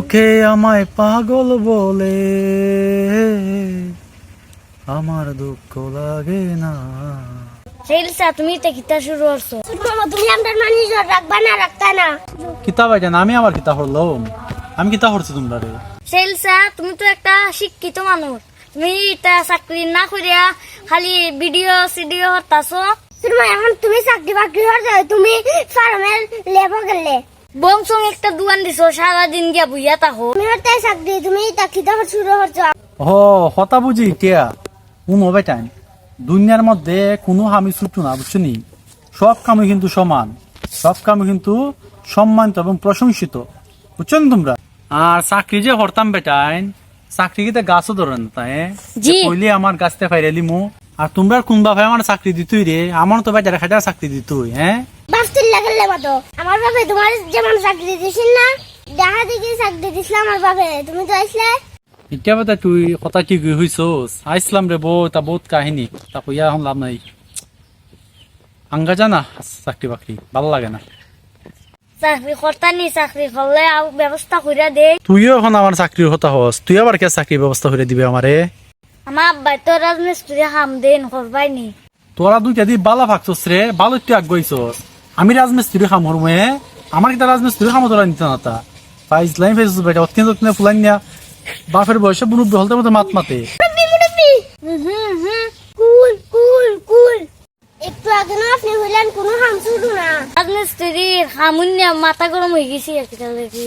লোকে আমায় পাগল বলে, আমার দুঃখ লাগে না। সেলসা তুমি তো কিতা শুরু করছো? মামা তুমি আমার মানুষ রাখবা না রাখতা না। কিতাব আইটা না, আমি আবার কিতা হরলাম? আমি কিতা হরছি তোমরা রে? সেলসা তুমি তো একটা শিক্ষিত মানুষ, তুমি এটা চাকরি না করিয়া খালি ভিডিও সিডিও হতাছো। এখন তুমি চাকরি বাকরি হচ্ছে, তুমি ফার্মের লেবো গেলে বংশং একটা দোকান দিছো, সারাদিন গিয়া বুইয়া থাকো। তুমি হতে চাকরি, তুমি কিতা শুরু করছো? ও হতা বুঝি কেয়া মোবাইল টাইম দুনিয়ার মধ্যে কোনো আমি ছুটু না, বুঝছো নি? সব কামে কিন্তু সমান, সব কামে কিন্তু সম্মানিত এবং প্রশংসিত, বুঝছো না তোমরা? আর চাকরি যে হরতাম বেটাইন, চাকরি কিতে গাছও ধরেন তাই কইলে আমার গাছতে ফাইরে লিমু। আর তোমরা কোনবা ভাই আমার চাকরি দিতুই রে, আমার তো বেটারে খাটা চাকরি দিতুই। হ্যাঁ বাস্তির লাগালে মতো আমার বাপে তোমার যেমন চাকরি দিছিল না, দেখা দেখি চাকরি দিছিল আমার বাপে, তুমি তো আইসলে। এতিয়া বেটা তুই কথা কি হইছস? আইসলাম রে বউ, তা বহুত কাহিনী, তা কইয়া এখন লাভ নাই। আঙ্গা জানা চাকরি বাকরি ভালো লাগে না। চাকরি করতা নি, চাকরি করলে ব্যবস্থা কইরা দে। তুইও এখন আমার চাকরির কথা হস, তুই আবার কে চাকরির ব্যবস্থা করে দিবে আমারে? আমার আব্বাই তো রাজমিস্ত্রি কাম দেন করবাই নি। তোরা দুইটা দি বালা ভাগছস রে, ভালো একটু আগাইছস। আমি রাজমিস্ত্রি খাম হরমে, আমার কিতা রাজমিস্ত্রি খামো তোরা নিতে না? তা ফাইজ লাইন ফেস বেটা অত্যন্ত ফুলাইন না, বাপের বয়সে বুনুব হলতে মতো মাত মাতে। কুল কুল কুল একটু আগে না আপনি হইলেন কোনো হাম শুরু না, রাজমিস্ত্রির হামুন্যা মাথা গরম হয়ে গেছি আর কি দেখি।